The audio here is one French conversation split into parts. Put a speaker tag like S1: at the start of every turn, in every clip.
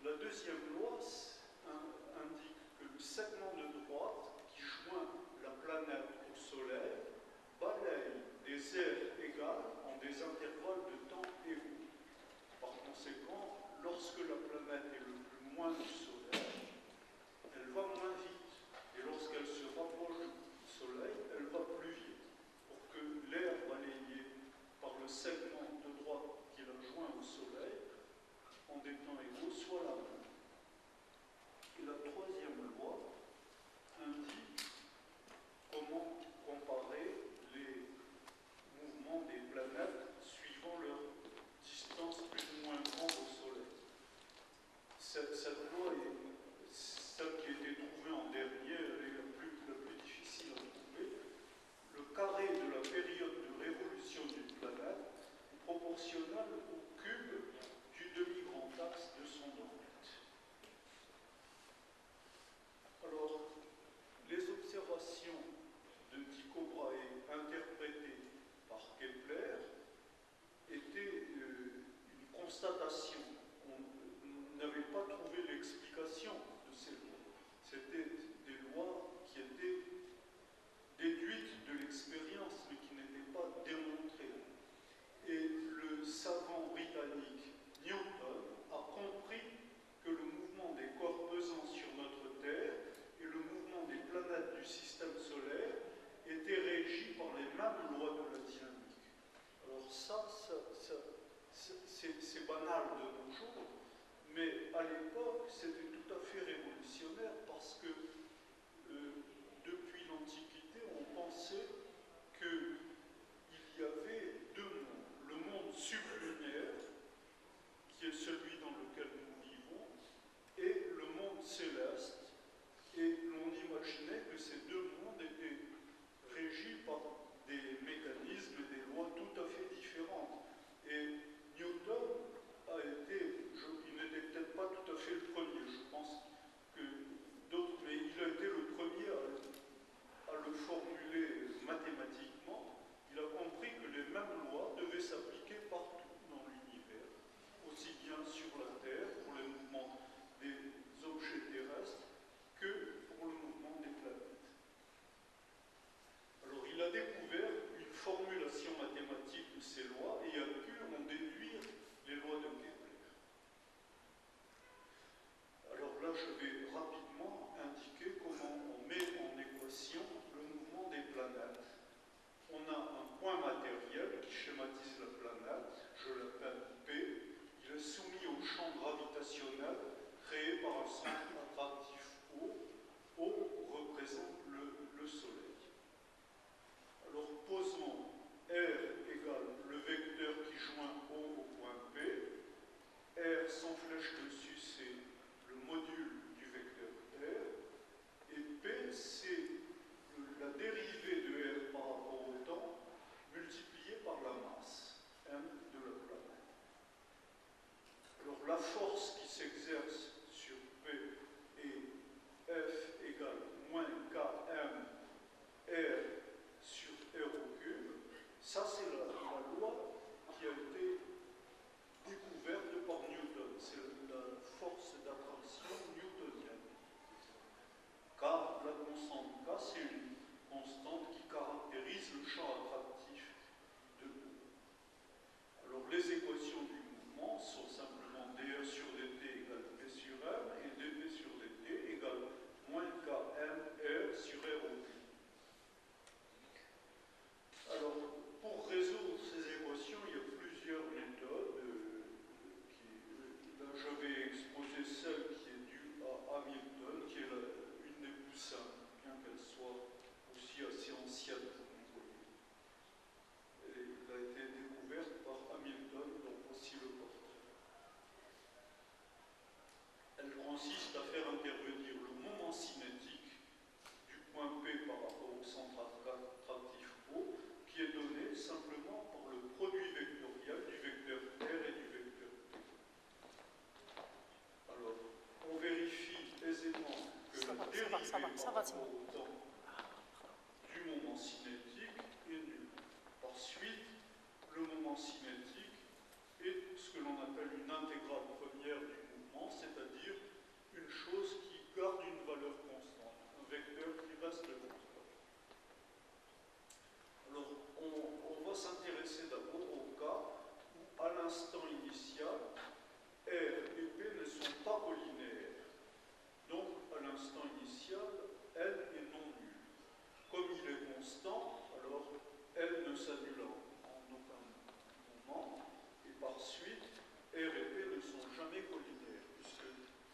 S1: La deuxième loi indique que le segment de droite qui joint la planète au Soleil balaye des aires égales en des intervalles de temps égaux. Par conséquent, lorsque la planète est le plus loin du Soleil, elle va moins vite. Et lorsqu'elle se rapproche du Soleil, elle va plus vite. Pour que l'aire balayée par le segment de droite qui la joint au Soleil, en des temps égaux, soit la même. Et la troisième loi indique comment comparer les mouvements des planètes suivant leur distance plus ou moins grande au Soleil. Cette loi est celle qui a été trouvée en dernier, elle est la plus difficile à trouver. Le carré de la période de révolution d'une planète est proportionnel au cube du demi-grand axe de son orbite. Alors, les observations de Tycho Brahe interprétées par Kepler étaient une constatation. On n'avait pas trouvé l'explication de ces lois. C'était des lois qui étaient déduites de l'expérience, mais qui n'étaient pas démontrées. Et le savant britannique Newton a compris que le mouvement des corps pesants sur notre Terre et le mouvement des planètes du système solaire étaient régis par les mêmes lois de la dynamique. Alors c'est banal de nos jours, mais à l'époque, c'était tout à fait révolutionnaire parce que depuis l'Antiquité, on pensait qu'il y avait deux mondes. Le monde sublunaire, qui est celui dans lequel nous vivons, et le monde céleste. Et l'on imaginait que ces deux mondes étaient régis par des mécanismes et des lois tout à fait différentes. Et Newton a été, il n'était peut-être pas tout à fait le premier, je pense que d'autres, mais il a été le premier à le formuler mathématiquement. Il a compris que les mêmes lois devaient s'appliquer partout dans l'univers, aussi bien sur la Terre, pour les mouvements des objets terrestres, que pour le mouvement des planètes. Alors il a découvert une formulation mathématique de ces lois et a pu en déduire les lois de Kepler. Alors là, je vais rapidement indiquer comment on met en équation le mouvement des planètes. On a un point matériel qui schématise la planète, je l'appelle P. Il est soumis au champ gravitationnel créé par un centre attractif O. O représente le Soleil. Alors posons R égale le vecteur qui joint O au point P. R sans flèche dessus, c'est le module du vecteur R. Et P, c'est la dérivée de R par rapport au temps multipliée par la masse, M de la planète. Alors la force qui s'exerce sur P est F égale moins Km R sur R au cube. Ça, c'est la loi qui a été découverte par Newton. C'est la force d'attraction newtonienne. Car la constante K, c'est une constante qui caractérise le champ attractif de O. Alors, les équations du mouvement sont simplement dE sur dt égale P sur M et dP sur dt égale moins Km R sur R au cube. Alors, pour résoudre ces équations, il y a plusieurs méthodes. Là, je vais exposer celle qui est due à Hamilton, qui est une des plus simples, bien qu'elle soit aussi assez ancienne, vous voyez. Elle a été découverte par Hamilton, donc voici le portrait. Elle consiste à faire intervenir le moment cinétique du point P par rapport au centre attractif O, qui est donné simplement par le produit vectoriel du vecteur R et du vecteur P. Alors, on vérifie aisément que la dérivée par rapport au temps du moment cinétique est nulle. Ensuite, le moment cinétique est ce que l'on appelle une intégrale première du mouvement, c'est-à-dire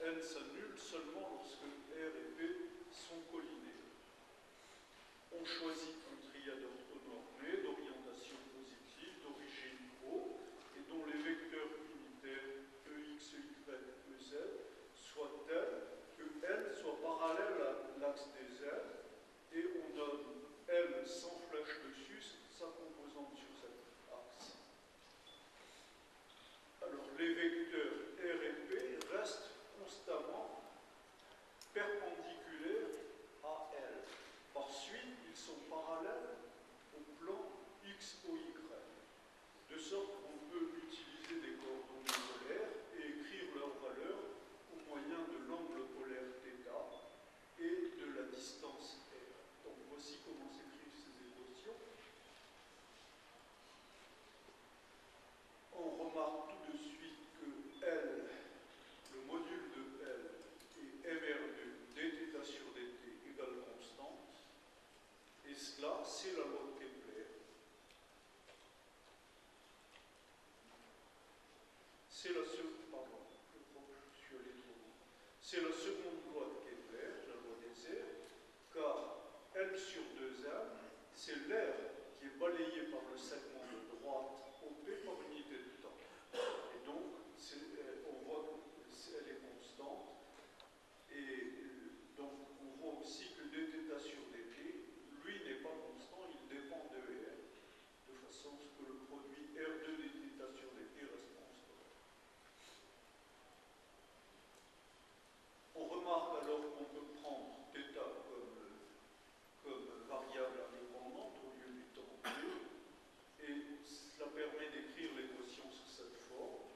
S1: n s'annule seulement lorsque R et P sont collinéaires. On choisit un triade orthonormé d'orientation positive d'origine O et dont les vecteurs unitaires EX, EY, EZ soient tels que L soit parallèle à l'axe des Z et on donne L sans flèche dessus, sa composante sur cet axe. Alors les vecteurs R et P restent constamment perpendiculaires à L. Par suite, ils sont parallèles au plan X, O, Y, de sorte qu'on peut utiliser des coordonnées polaires et écrire leurs valeurs au moyen de l'angle polaire θ et de la distance R. Donc voici comment s'écrivent ces équations. On remarque tout de suite que L, le module de L, est MR2 dθ sur dt égale constante. Et cela, c'est la loi de Kepler. C'est la seconde, pardon, je suis allé trop loin. C'est la seconde loi de Kepler, la loi des airs, car L sur 2M, c'est l'air qui est balayé par le segment de droite OP par unité de temps. Et donc, on voit qu'elle est constante. Et donc, on voit aussi que dθ sur dt, lui, n'est pas constant, il dépend de R, de façon à ce que le produit R2 dθ sur dt reste constant. On remarque alors qu'on peut prendre θ comme variable indépendante au lieu du temps t, et cela permet d'écrire l'équation sous cette forme.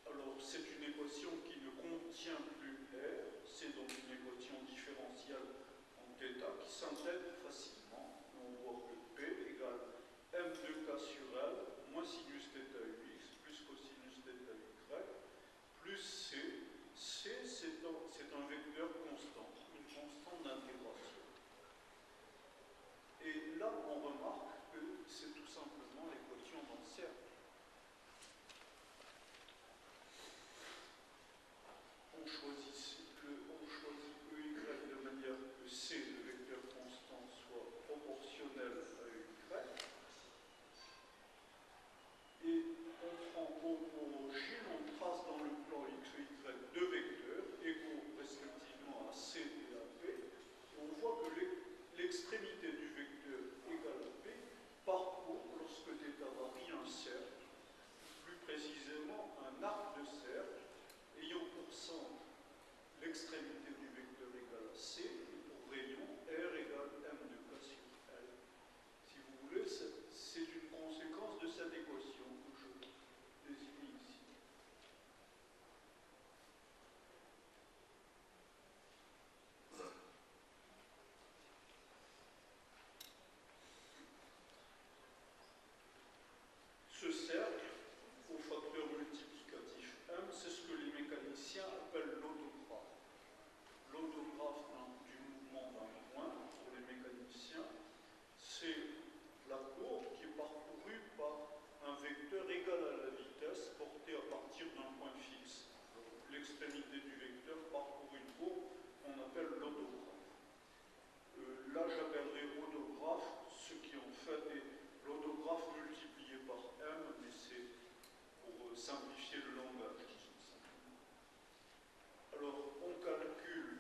S1: Alors, c'est une équation qui ne contient plus R, c'est donc une équation différentielle en θ qui s'intègre facilement. On voit que P égale m de k sur L moins sinus θ ux plus cosinus θ y plus C. C, c'est un vecteur constant, une constante d'intégration. Et là, on remarque que c'est tout simplement l'équation d'un cercle. On choisit EY de manière que C, le vecteur constant, soit proportionnel à EY. Et on prend pour origine, on trace dans le plan X et Y deux vecteurs égaux respectivement à C et à P. Et on voit que l'extrémité du vecteur égal à P parcourt, lorsque θ varie, un cercle, plus précisément un arc de cercle, ayant pour centre l'extrémité du vecteur égal à C et pour rayon R égale m de k sur L. Si vous voulez, c'est une conséquence de cette équation que je désigne ici. Ce cercle, au facteur multiplicatif m, c'est ce que les mécaniciens appellent l'autographe. L'autographe du mouvement d'un point, pour les mécaniciens, c'est la courbe qui est parcourue par un vecteur égal à la vitesse porté à partir d'un point fixe. L'extrémité du vecteur parcourt une courbe qu'on appelle l'autographe. Là, j'appellerai autographe ce qui en fait est l'autographe multiplié par m, mais c'est pour simplifier le langage. Alors, on calcule.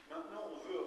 S1: Maintenant, on veut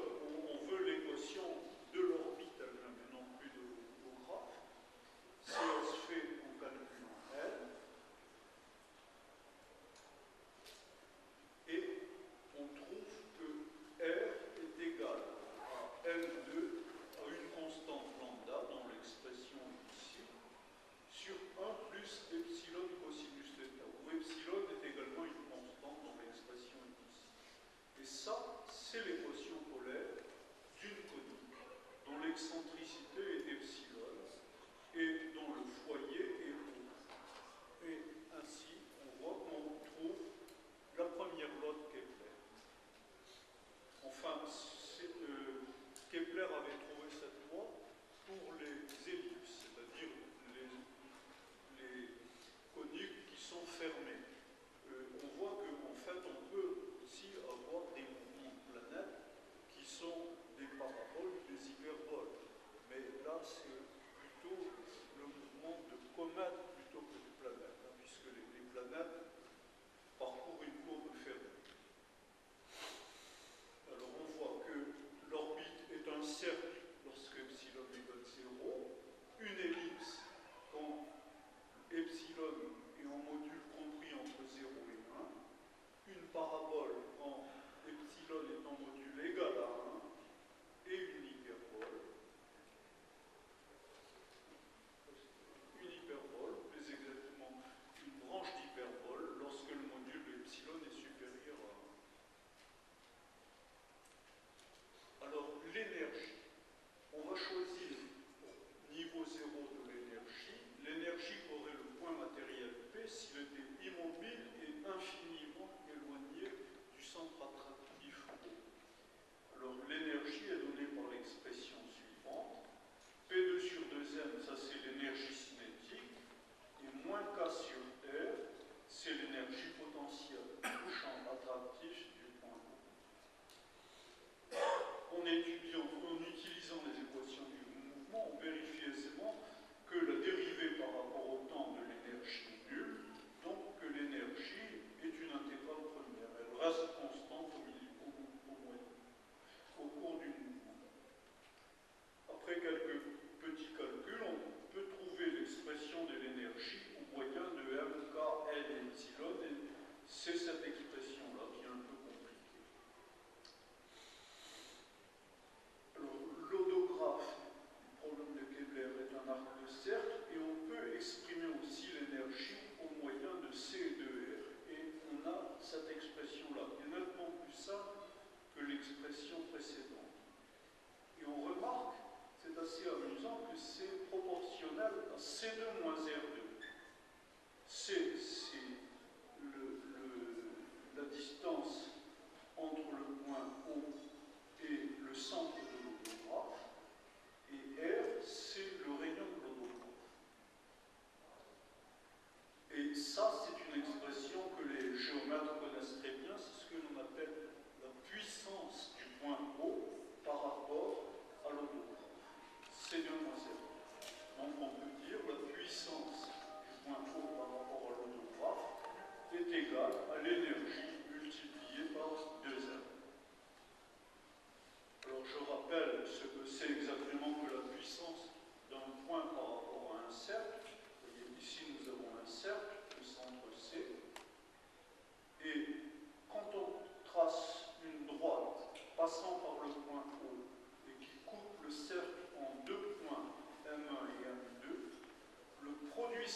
S1: rapport à l'autographe. C'est 2 moins 0. Donc on peut dire la puissance du point O par rapport à l'autographe est égale à l'énergie multipliée par 2M. Alors je rappelle ce que c'est exactement que la puissance d'un point par rapport à un cercle. Vous voyez, ici nous avons un cercle, le centre C. Et quand on trace une droite passant par le point O et qui coupe le cercle en 2 points M1 et M2, le produit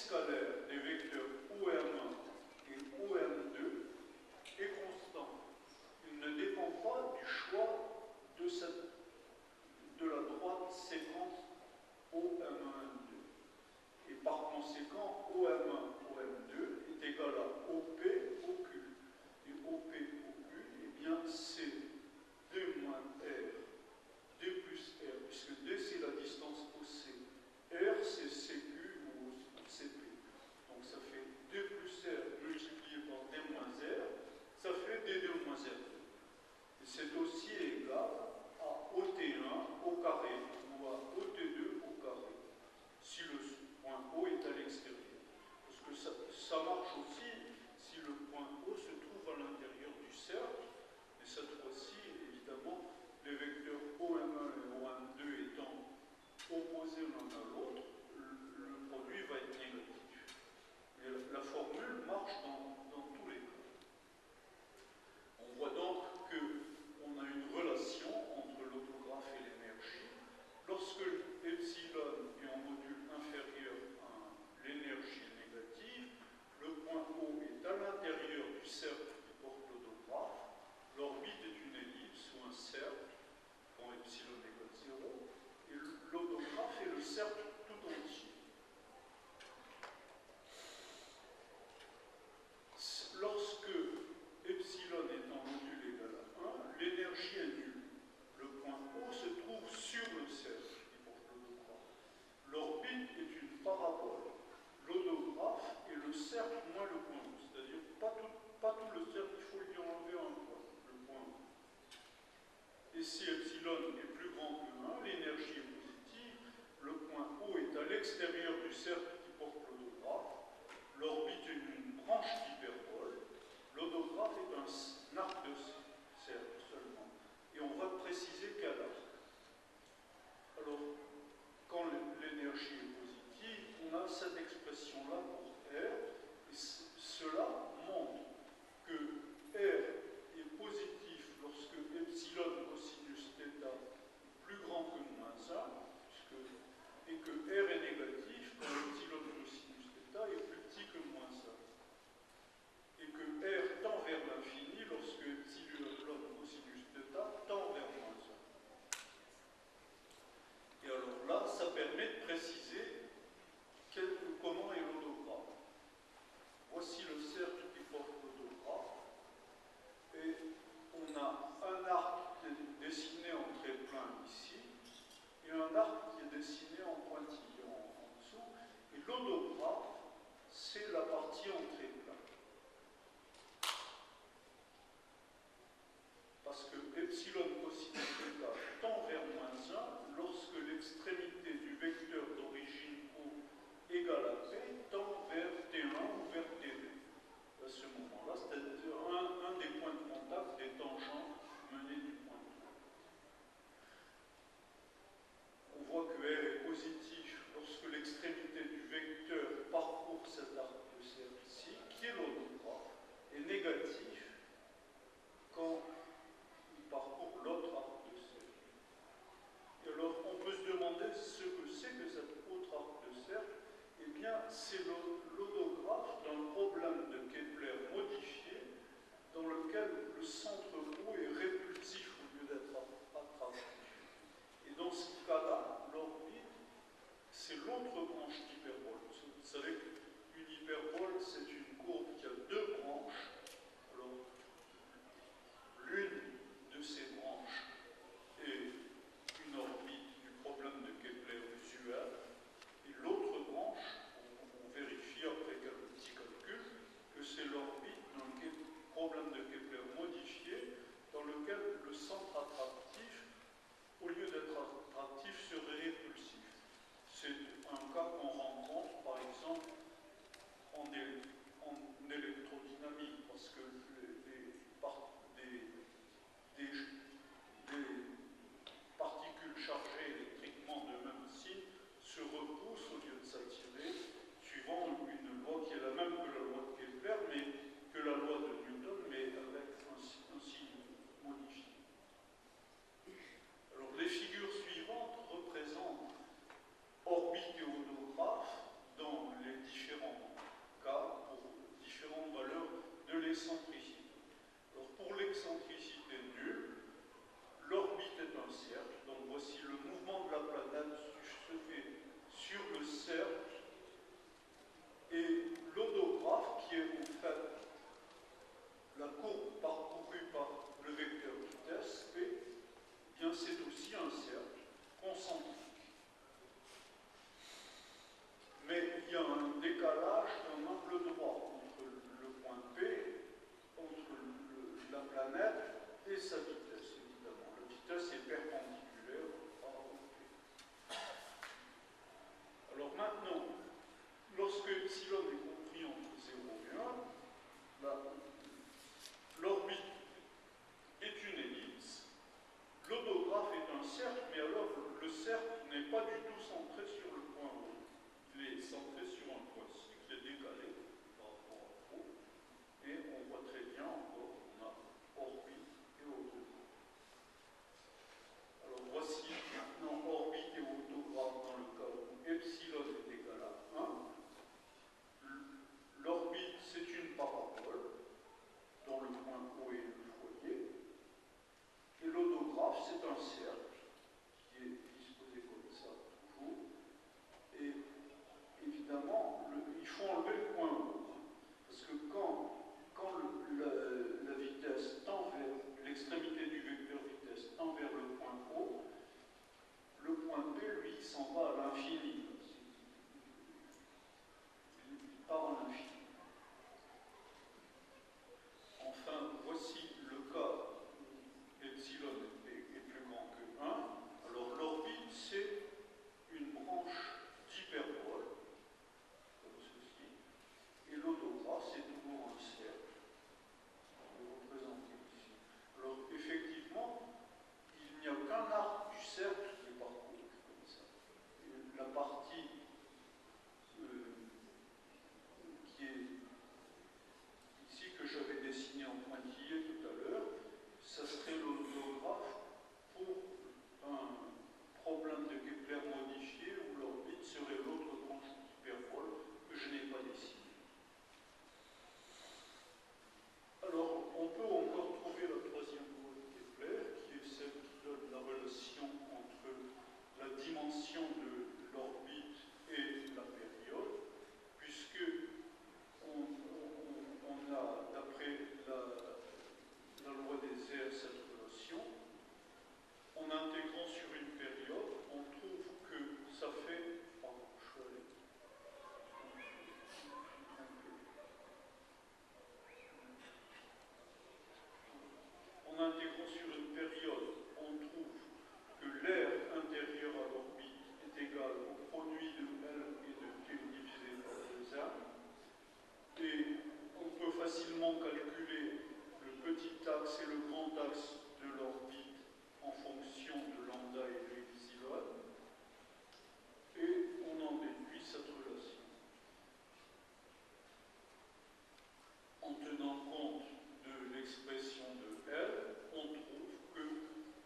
S1: en tenant compte de l'expression de L, on trouve que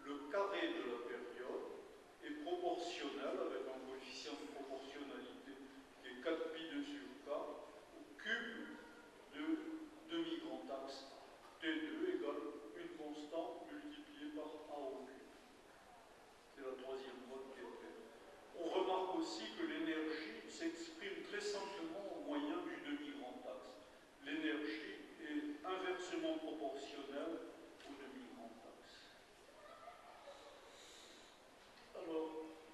S1: le carré de la période est proportionnel, avec un coefficient de proportionnalité qui est 4 pi 2 sur k, au cube de demi-grand axe T2 égale une constante multipliée par A au cube. C'est la troisième preuve qui est faite. On remarque aussi que l'énergie s'exprime très simplement au moyen du demi-grand axe. L'énergie est inversement proportionnelle au demi-grand axe. Alors,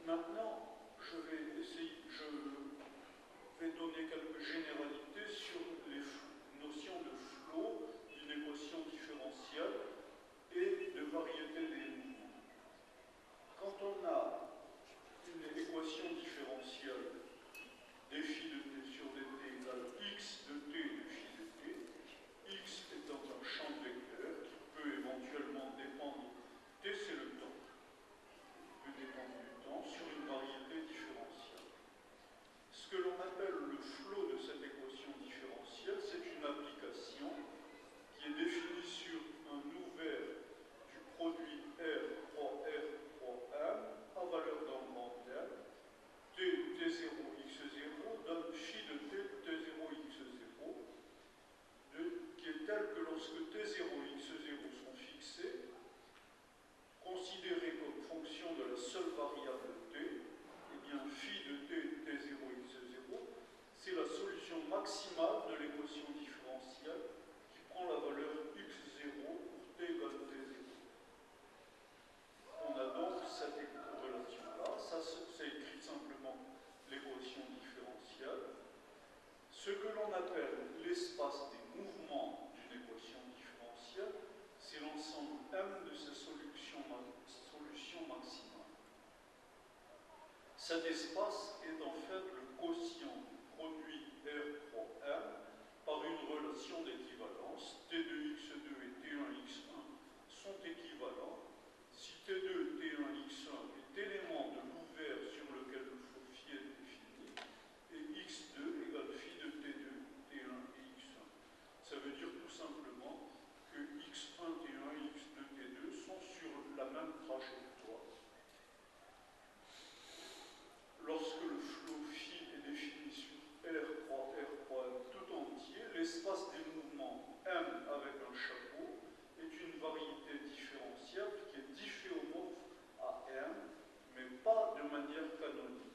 S1: maintenant, je vais donner quelques généralités sur les notions de flot, d'une équation différentielle et de variété des mouvements. Quand on a une équation différentielle d phi de t sur dt égale x de t de phi de t, x étant un champ vecteur qui peut éventuellement dépendre, t c'est le temps, peut dépendre du temps sur une variété différentielle. Ce que l'on appelle le flot de cette équation différentielle, c'est une application qui est définie sur un ouvert du produit R croix M à valeur d'un grand M, t0 x0 donne phi de t0 x0, qui est tel que lorsque t0 x0 sont fixés, considérés comme fonction de la seule variable t, eh bien phi de t0 x0, c'est la solution maximale de l'équation différentielle qui prend la valeur x0 pour t égale t0. On a donc cette relation-là, ça c'est écrit simplement l'équation différentielle. Ce que l'on appelle l'espace des mouvements d'une équation différentielle, c'est l'ensemble M de ces solutions maximales. Cet espace est en fait le quotient du produit R croix M par une relation d'équivalence. T2 x2 et T1 x1 sont équivalents. Si T2 et T1 x1 est élément de l'ouvert sur lequel le flot phi est défini, et x2 égale phi de T2, T1 et x1. Ça veut dire tout simplement que x1, T1, x2, T2 sont sur la même trajectoire. Lorsque le flot phi est défini sur R croix M tout entier, l'espace des mouvements M avec un chapeau est une variété différentielle qui est difféomorphe à M, mais pas de manière canonique.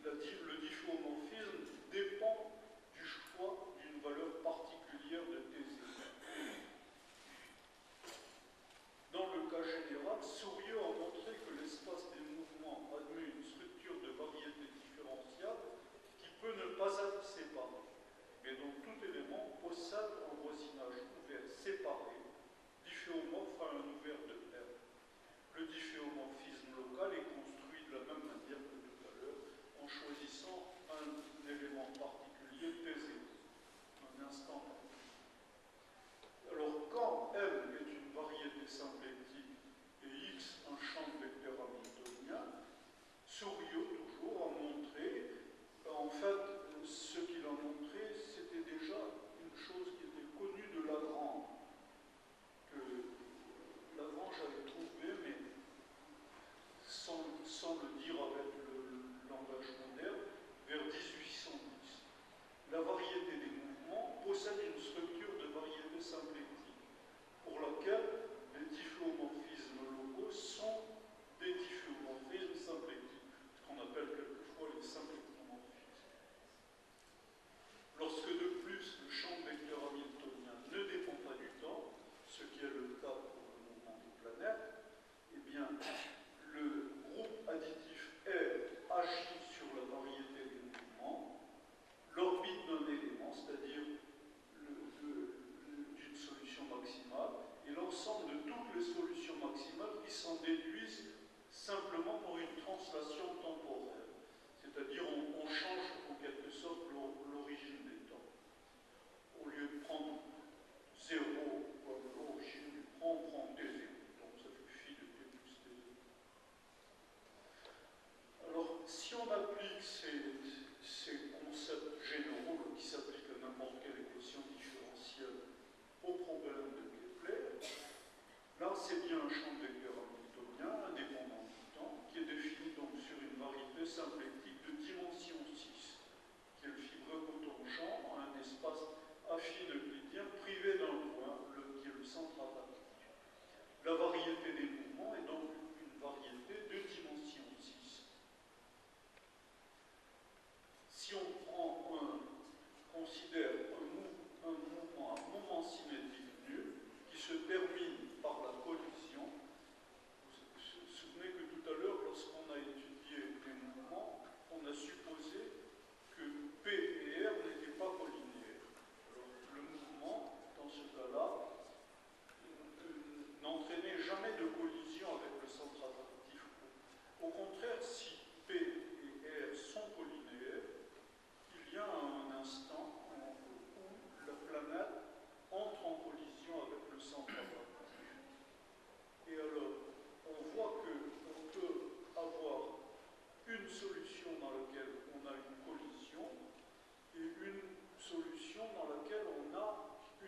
S1: Le difféomorphisme dépend du choix d'une valeur particulière de T0. Dans le cas général, Souriau a montré que l'espace des mouvements admet une structure de variété différentielle qui peut ne pas être séparée, mais dont tout élément possède un voisinage ouvert séparé, difféomorphe à un ouvert de R. Le difféomorphisme local est construit de la même manière que tout à l'heure, en choisissant un élément particulier T0, un instant. Alors, quand M est une variété symplectique et X un champ de vecteur hamiltonien, Souriau toujours a montré, en fait, ce qu'il a montré, c'était déjà une chose qui était connue de Lagrange, que Lagrange avait trouvé, mais sans le dire avec le langage moderne, vers 1810.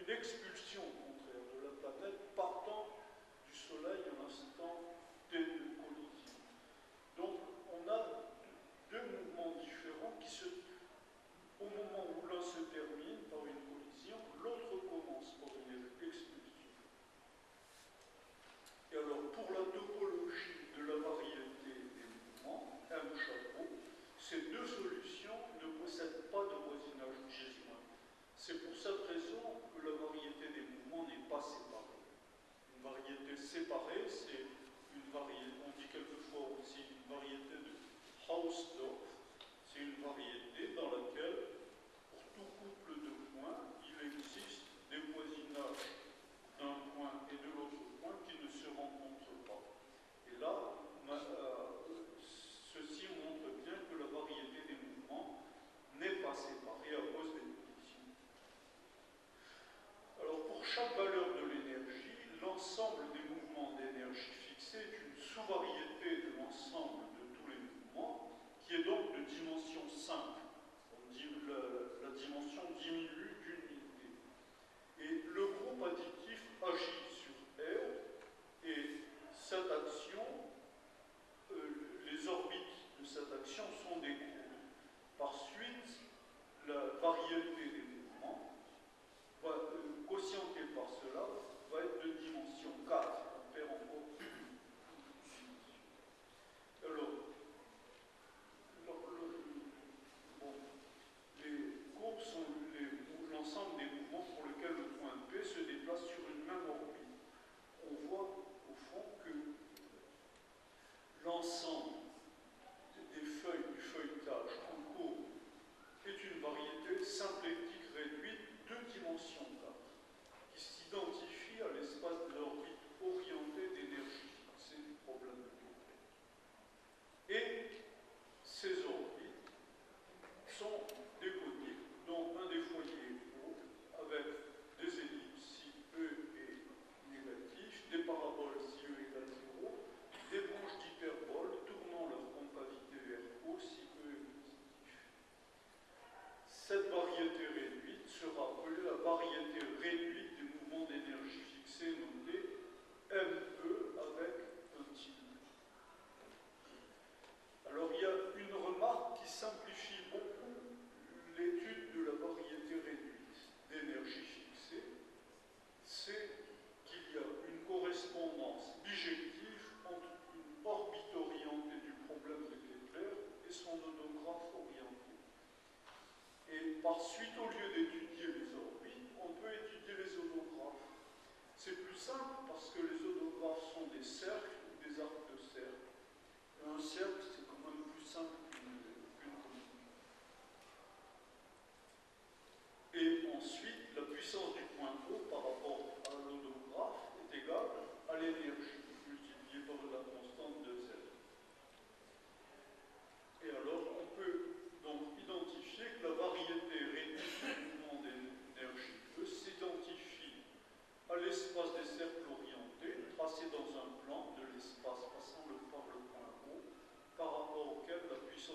S1: une expulsion contraire de la planète partant du Soleil à l'instant T de collision. Donc on a deux mouvements différents qui au moment où l'un se termine par une collision, l'autre commence par une expulsion. Et alors pour la topologie de la variété des mouvements, M chapeau, ces deux solutions ne possèdent pas de voisinage gésimal. C'est pour cette raison que la variété des mouvements n'est pas séparée. Une variété séparée, c'est une variété, on dit quelquefois aussi une variété de Hausdorff, c'est une variété dans laquelle, pour tout couple de points, il existe des voisinages d'un point et de l'autre point qui ne se rencontrent pas. Et là, ceci montre bien que la variété des mouvements n'est pas séparée à cause des conditions. Alors pour chaque valeur de l'énergie, l'ensemble des mouvements d'énergie fixée est une sous-variété de l'ensemble de tous les mouvements, qui est donc de dimension simple. On dit la dimension diminue d'une unité. Et le groupe additif agit sur R, et cette action, les orbites de cette action sont des groupes. Par suite, la variété des mouvements, quotientée par cela, va être de dimension 4. On perd encore une dimension. Alors, les courbes sont l'ensemble des mouvements pour lesquels le point P se déplace sur une même orbite. On voit au fond que l'ensemble des feuilles du feuilletage en courbe est une variété symplectique réduite de dimension 4 qui s'identifie à l'espace de l'orbite orientée d'énergie fixée du problème de Kepler. Et ces orbites sont des coniques dont un des foyers est haut, avec des ellipses si E est négatif, des paraboles si E égale 0, des branches d'hyperbole tournant leur concavité vers haut si E est positif. Cette variété réduite sera appelée la variété réduite des mouvements d'énergie fixée notée ME avec un tilde. Alors il y a une remarque qui simplifie beaucoup l'étude de la variété réduite d'énergie fixée, c'est qu'il y a une correspondance bijective entre une orbite orientée du problème de Kepler et son hodographe orienté. Et par suite, au lieu d'étudier les orbites, on peut étudier les hodographes. C'est plus simple parce que les hodographes sont des cercles ou des arcs de cercle. Un cercle, c'est quand même plus simple qu'une conique. Et ensuite, la puissance du point O par rapport à l'hodographe est égale à l'énergie multipliée par la constante de Z. Et alors, on peut donc identifier que la variété réduite du mouvement d'énergie E s'identifie à l'espace des cercles orientés, tracé dans un plan de l'espace passant par le point O, par rapport auquel la puissance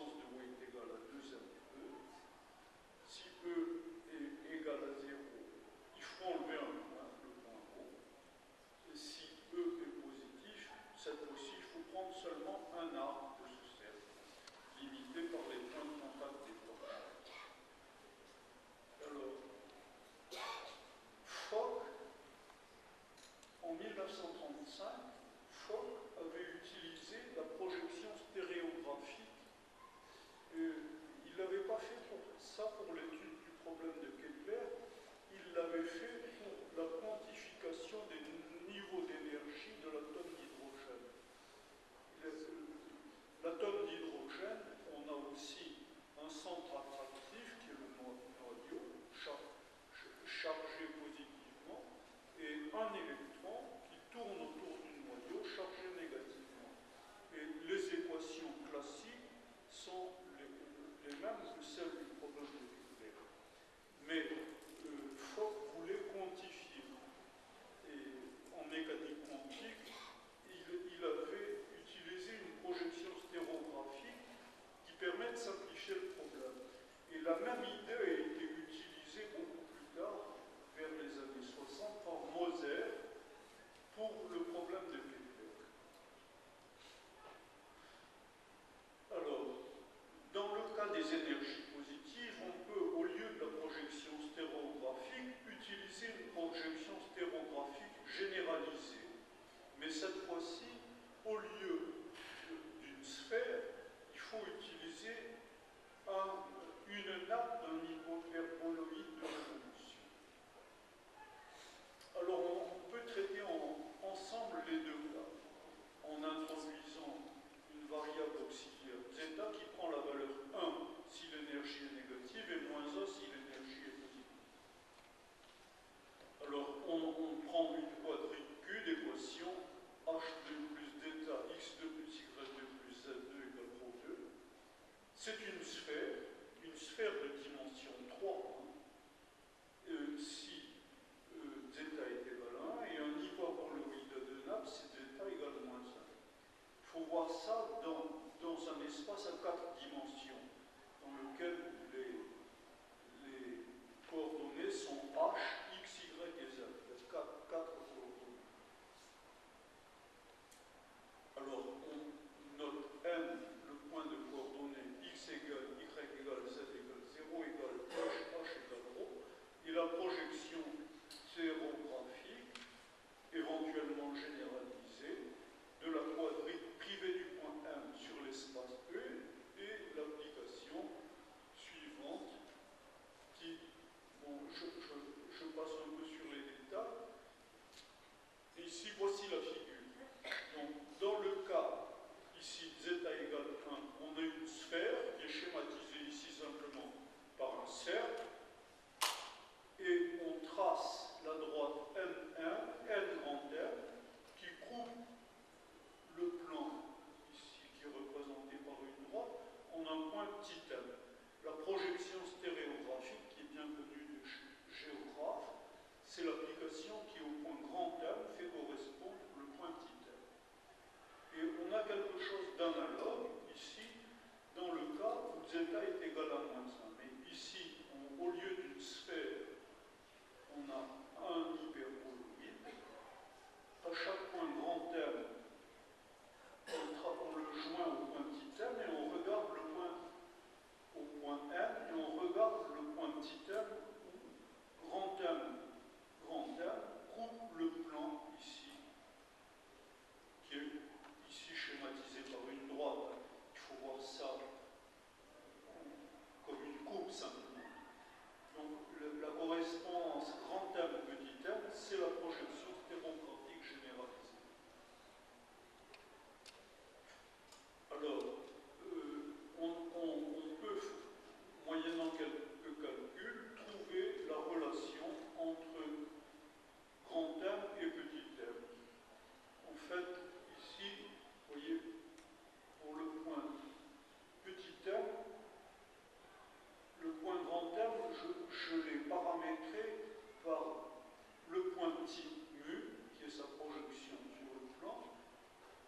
S1: petit mu, qui est sa projection sur le plan,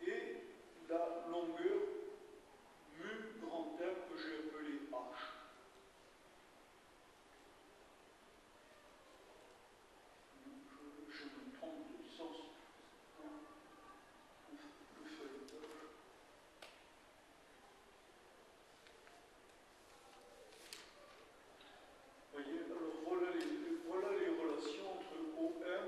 S1: et la longueur mu grand R que j'ai appelée H. Je me trompe de sens le feuilletage. Vous voyez, alors voilà les relations entre OM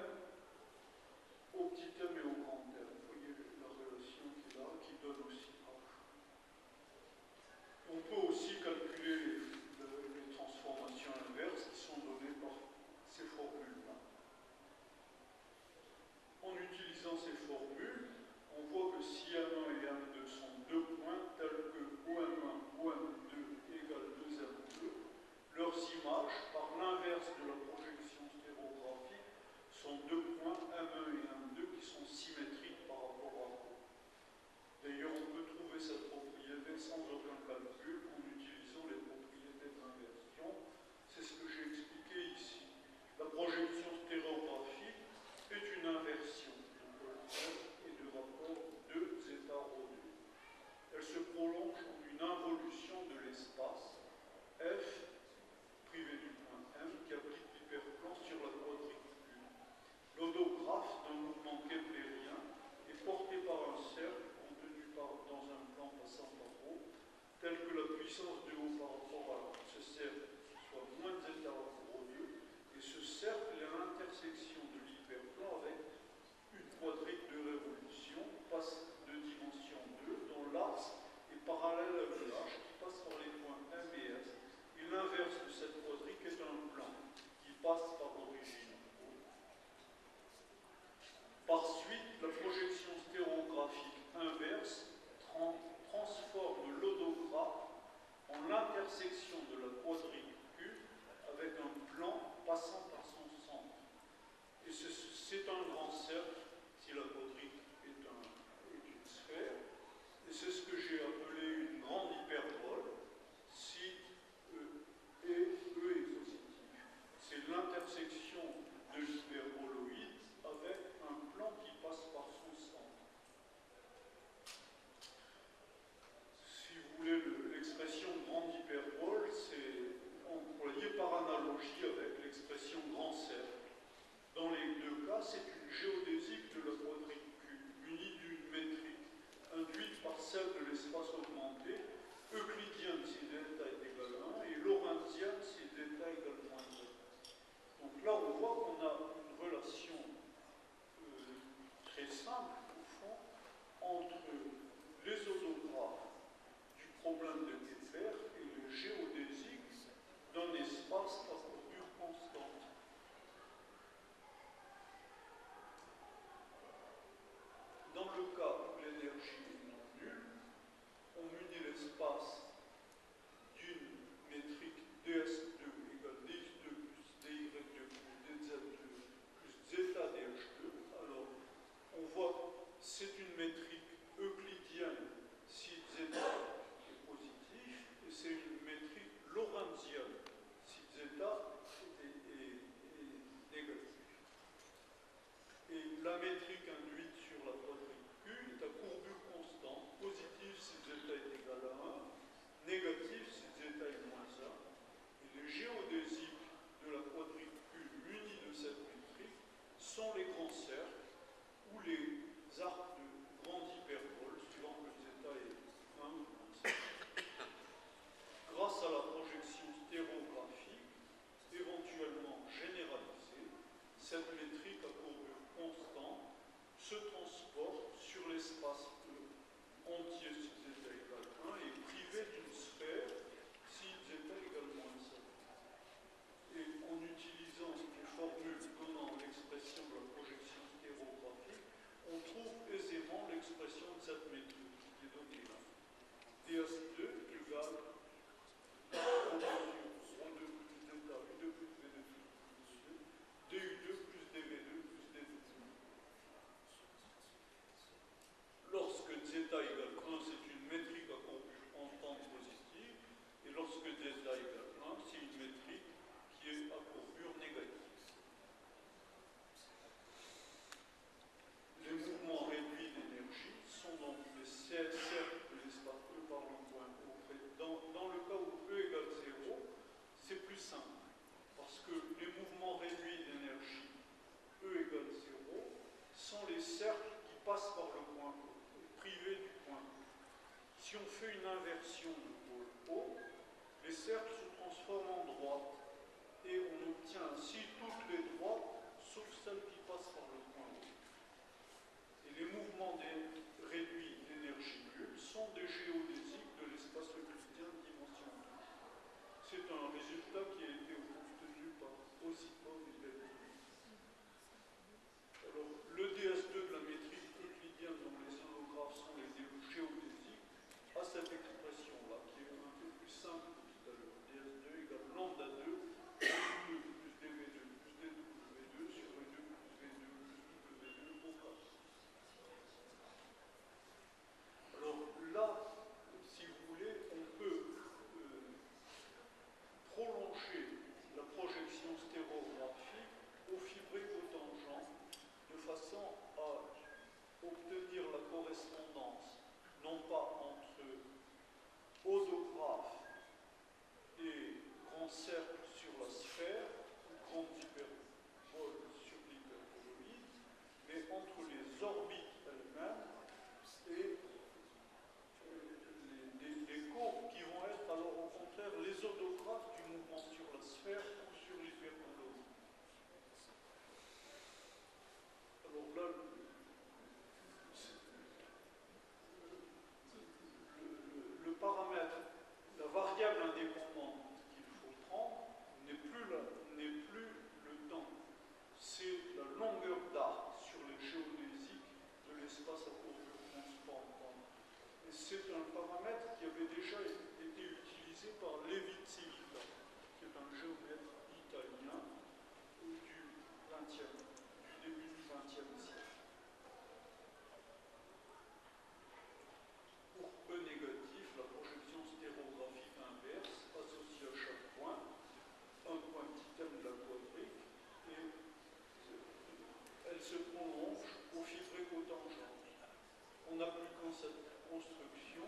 S1: appliquant cette construction,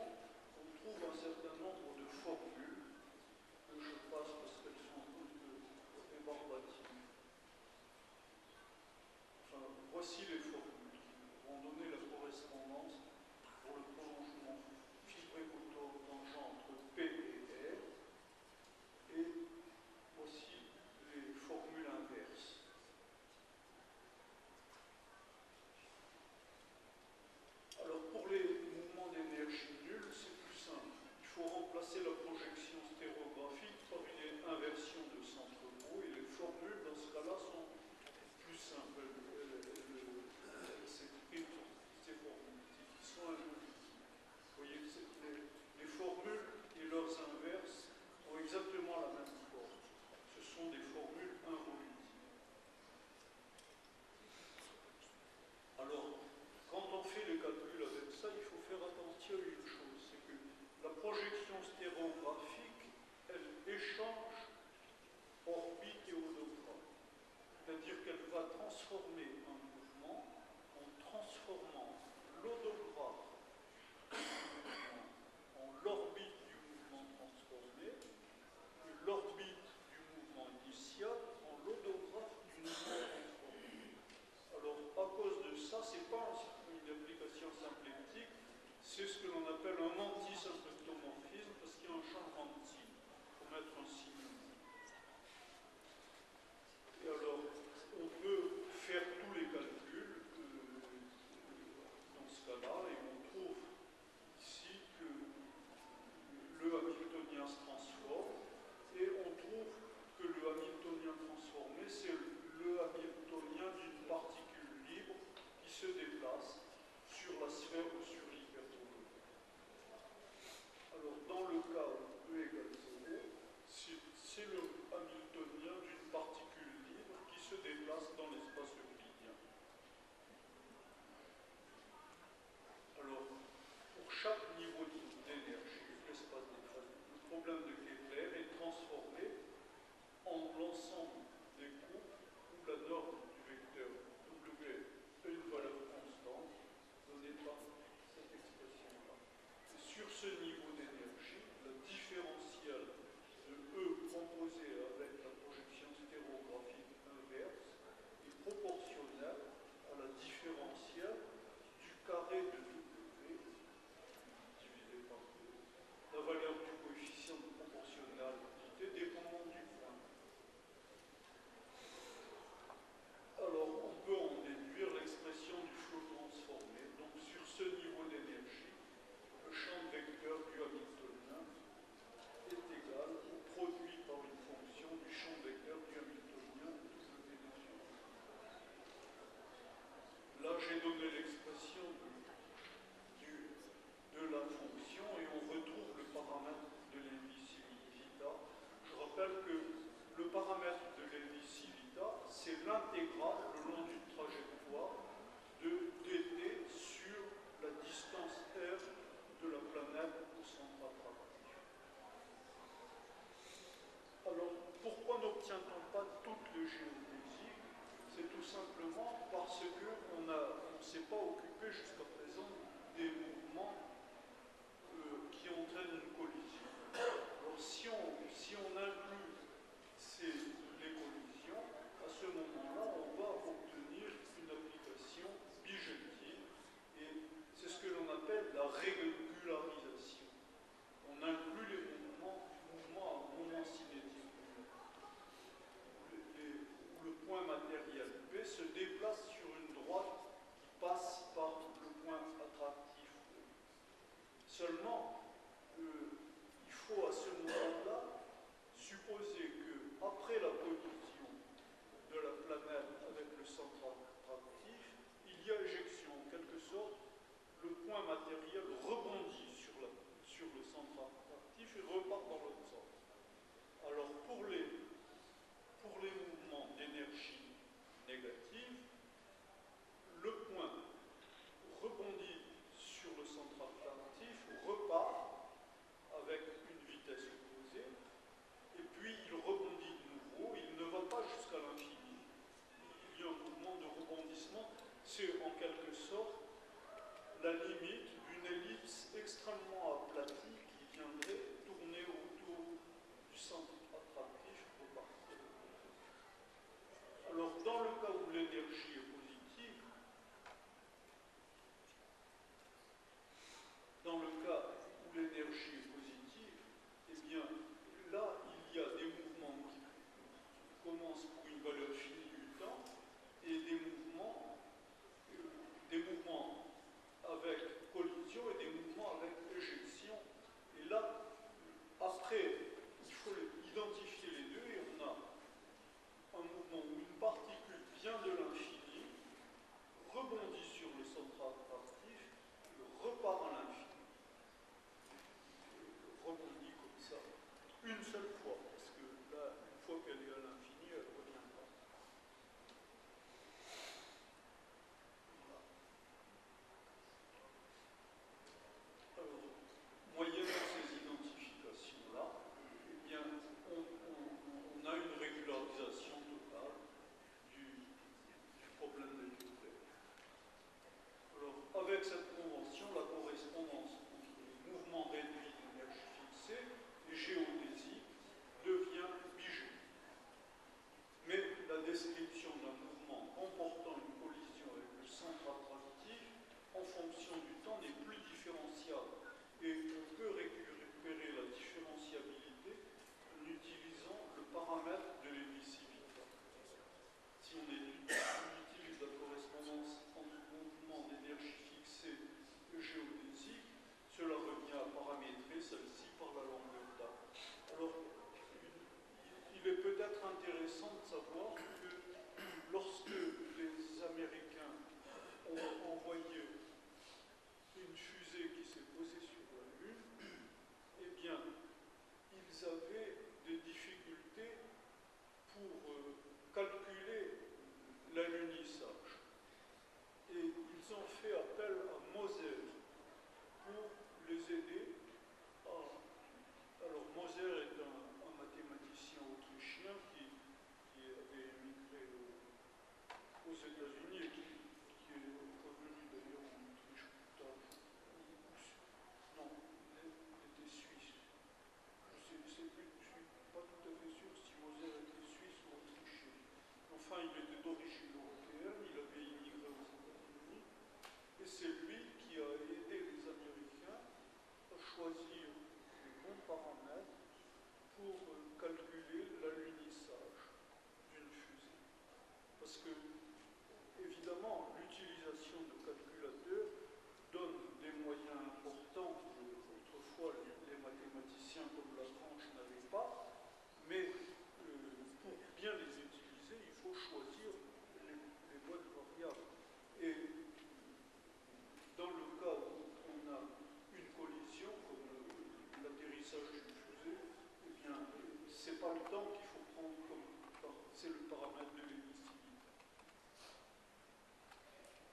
S1: on trouve un certain nombre de formules que je passe parce qu'elles sont toutes rébarbatives. Enfin, voici les formules qui vont donner la correspondance pour le prolongement fibré-tangent entre P et R. Et voici les formules inverses. Alors pour les mouvements d'énergie nulle, c'est plus simple. Il faut remplacer la projection stéréographique par une inversion de centre-pôle et les formules dans ce cas-là sont plus simples. Elles s'expriment sur ces formules qui sont involutives. Vous voyez que les formules et leurs inverses ont exactement la même forme. Ce sont des formules involutives. Alors, quand on fait les calculs avec ça, il faut faire attention à une chose, c'est que la projection stéréographique, elle échange orbite et odogramme. C'est-à-dire qu'elle va transformer un mouvement en transformant l'odogramme en l'orbite du mouvement transformé, et l'orbite du mouvement initial en l'odographe du mouvement transformé. Alors, à cause de ça, ce n'est pas une application symplectique, c'est ce que l'on appelle un anti-symplectomorphisme, parce qu'il y a un changement de signe. Il faut mettre un signe. Et alors, on peut faire tous les calculs dans ce cas-là, et on trouve ici que le hamiltonien se transforme, et on trouve que le hamiltonien transformé, c'est le hamiltonien d'une particule libre qui se déplace sur la sphère ou sur l'hyperbole. Alors, dans le cas où E égale 0, c'est le hamiltonien d'une particule libre qui se déplace dans l'espace euclidien. Alors, pour chaque niveau d'énergie, l'espace des phases, le problème de Kepler est transformé en l'ensemble des groupes où la norme du vecteur W est une valeur constante donnée par cette expression-là. Et sur ce niveau d'énergie, la différentielle de E composée avec la projection stéréographique inverse est proportionnelle à la différentielle du carré de W divisé par 2. La valeur du coefficient de proportionnalité dépendant du point. description d'un mouvement comportant une collision avec le centre attractif en fonction du temps n'est plus différenciable. Et on peut récupérer la différenciabilité en utilisant le paramètre de l'émissivité. Si on utilise la correspondance entre le mouvement d'énergie fixée et géodésique, cela revient à paramétrer celle-ci par la longueur d'A. Alors, il est peut-être intéressant de savoir que lorsque les Américains ont envoyé une fusée qui s'est posée sur la Lune, eh bien, ils avaient des difficultés pour calculer l'alunissage. Et ils ont fait appel à Moser pour les aider à... Alors, Moser est un mathématicien autrichien qui avait émigré aux États-Unis et qui est revenu d'ailleurs en Autriche plus tard. Non, il était suisse. Je ne suis pas tout à fait sûr si Moser était suisse ou autrichien. Enfin, il était d'origine européenne, il avait immigré aux États-Unis, et c'est lui qui a aidé les Américains à choisir les bons paramètres pour calculer l'alunissage d'une fusée. Parce que, évidemment, l'utilisation de calculateurs donne des moyens importants que autrefois les mathématiciens comme Lagrange n'avaient pas, mais pour bien les utiliser, il faut choisir les bonnes variables. Et dans le cas où on a une collision, comme l'atterrissage d'une fusée, eh bien, c'est pas le temps qu'il faut prendre comme... c'est le paramètre de l'émissivité.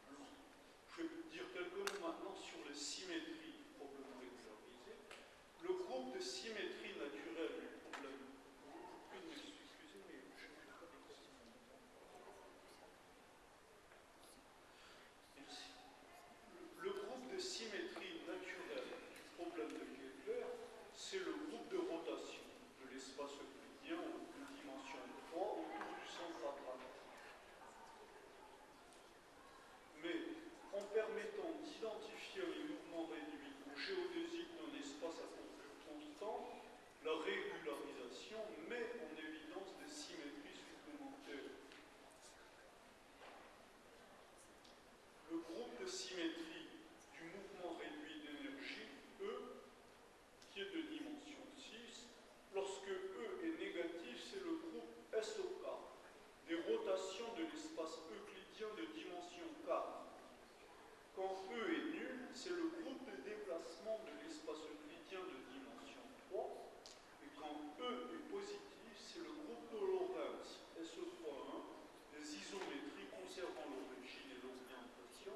S1: Alors, je vais dire quelques mots maintenant sur les symétries du problème régularisé. Le groupe de symétrie naturelle du problème... Excusez, mais je ne vais pas dépasser mon temps. Merci. Le groupe de symétrie naturelle du problème de Kepler, c'est le groupe de rotation de l'espace euclidien de dimension 3 autour du centre attractif. Mais en permettant d'identifier les mouvements réduits ou géodésiques d'un espace à contour constant, la régularisation met en évidence des symétries supplémentaires. Le groupe de symétrie du mouvement réduit d'énergie, E, qui est de dimension 6, lorsque E est négatif, c'est le groupe SOK, des rotations de l'espace euclidien de dimension 4. Quand E est nul, c'est le groupe de déplacement de l'espace euclidien de dimension 3. Et quand E est positif, c'est le groupe de Lorentz, SE3.1, des isométries conservant l'origine et l'orientation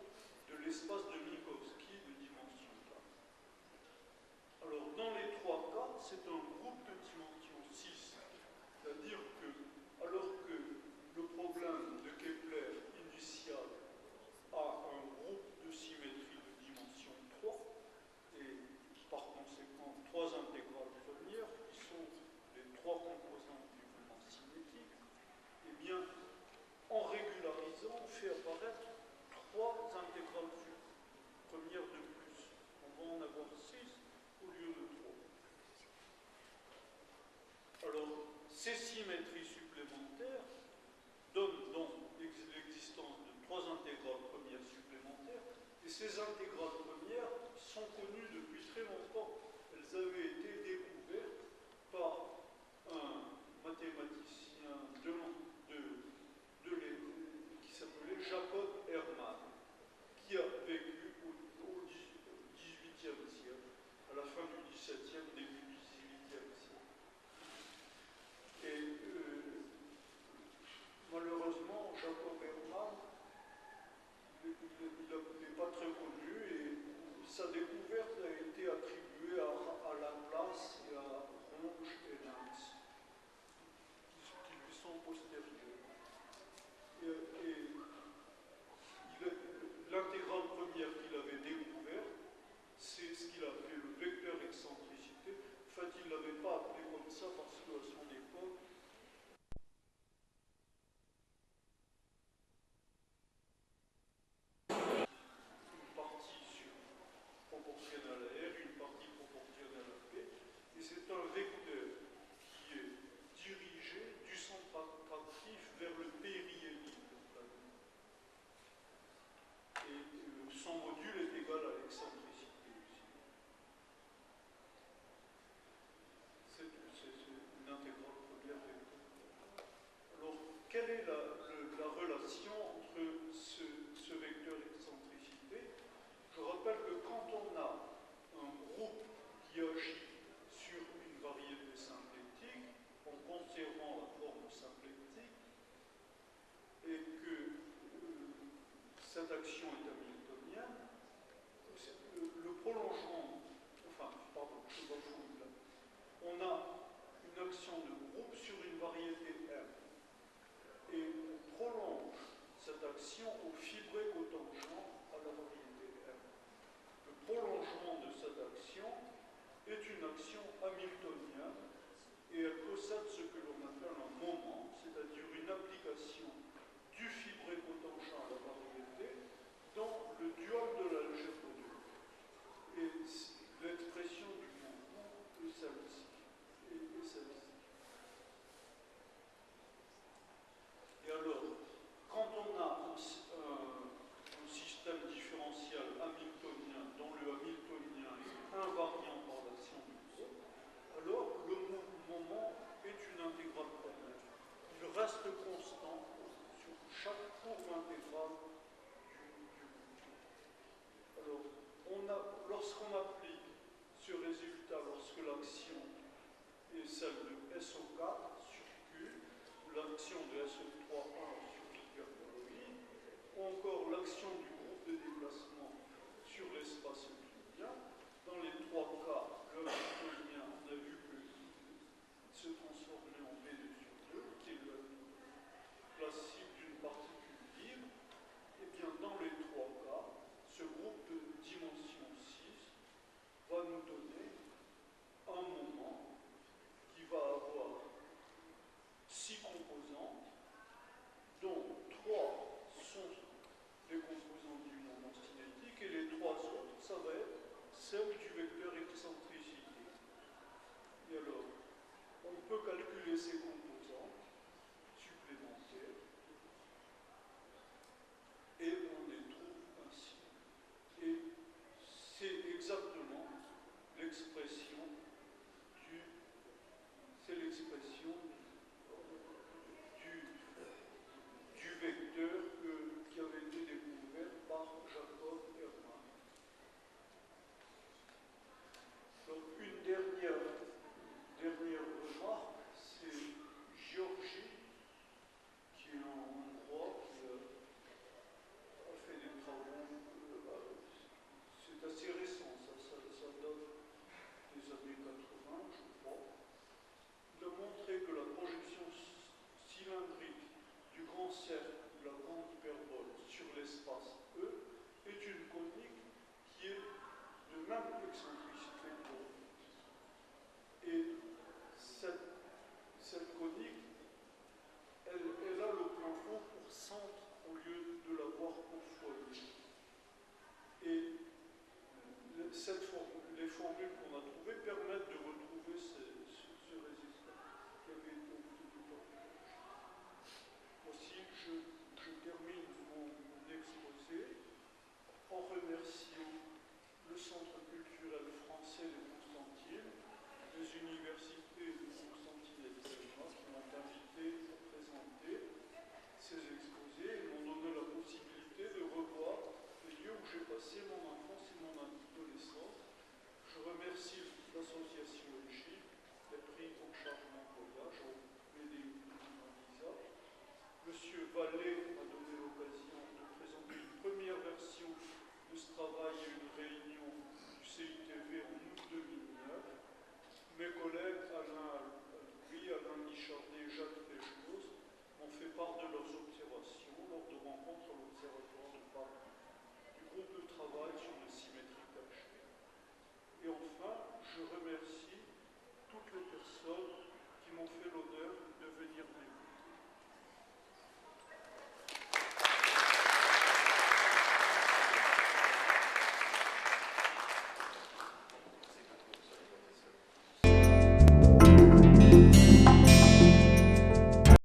S1: de l'espace de Minkowski de dimension 4. Alors, dans les trois cas, c'est un groupe de dimension 6. C'est-à-dire que, alors que le problème de Kepler initial a un groupe de symétrie de dimension 3, et par conséquent, trois intégrales premières, qui sont les trois composantes du mouvement symétrique, eh bien, en régularisant, on fait apparaître trois intégrales premières de plus. On va en avoir 6 au lieu de 3. Alors, ces symétries supplémentaires donnent donc l'existence de trois intégrales premières supplémentaires, et ces intégrales premières sont connues depuis très longtemps. Elles avaient été découvertes par un mathématicien qui s'appelait Jacob Hermann, qui a vécu au XVIIIe siècle, à la fin du XVIIe, début du XVIIIe siècle. Et c'est un vecteur qui est dirigé du centre attractif vers le périhélique. Et son module est égal à l'excentricité aussi. C'est une intégrale première vecteur. Alors, quelle est la relation entre ce vecteur excentricité? Je rappelle que quand on a un groupe qui agit sur une variété symplectique, en conservant la forme symplectique, et que cette action est hamiltonienne, le prolongement, enfin, pardon, je bafouille là, on a une action de groupe sur une variété M, et on prolonge cette action au fibré cotangent à la variété M. Le prolongement de cette action est une action hamiltonienne et elle possède ce que l'on appelle un moment, c'est-à-dire une application du fibré cotangent à la variété dans le dual de l'algèbre 2. Et l'expression du mouvement est celle-ci. Et alors, quand on a un système différentiel hamiltonien dont le hamiltonien est invariant par l'action du groupe, alors le moment est une intégrale première. Il reste constant sur chaque courbe intégrale du groupe. Alors, lorsqu'on applique ce résultat, lorsque l'action est celle de SO4 sur Q, ou l'action de SO3A sur l'hyperboloïde, ou encore l'action du groupe de déplacement sur l'espace euclidien, dans les trois cas, le hamiltonien, on a vu qu'il se transformait en B2 sur 2, qui est le classique d'une particule libre. Et bien, dans les trois cas, ce groupe de dimension 6 va nous donner un moment qui va avoir 6 composantes, dont 3 sont les composantes du moment cinétique et les 3 autres, ça va être celles du vecteur excentricité. Et alors, on peut calculer ces composantes supplémentaires et on les trouve ainsi. Et c'est exactement l'expression du vecteur qui avait été découvert par Jacob Hermann. Donc une dernière remarque, c'est Giorgi, qui est un Hongrois, qui a fait des travaux, c'est assez récent, ça date des années 80, je crois. Il a montré que la projection cylindrique du grand cercle ou la grande hyperbole sur l'espace E est une conique qui est de même excentricité que l'autre. Et cette conique, elle a le plan O pour centre au lieu de l'avoir pour foyer. Et les formules qu'on a trouvées permettent de retrouver ce résultat qui avait été obtenu par Giorgi. Aussi, je termine mon exposé en remerciant le Centre culturel français de Constantine, les universités de Constantine et de Selma qui m'ont invité à présenter ces exposés et m'ont donné la possibilité de revoir les lieux où j'ai passé mon enfance et mon adolescence. Je remercie l'association EGI, les prix en charge mon voyage, BDU Lisa. Monsieur Vallée m'a donné l'occasion de présenter une première version de ce travail à une réunion du CITV en août 2009. Mes collègues Alain Nichardet et Jacques Péchos m'ont fait part de leurs observations lors de rencontres à l'Observatoire de Paris du groupe de travail sur les symétries cachées. Et enfin, je remercie toutes les personnes qui m'ont fait l'honneur de venir m'écouter.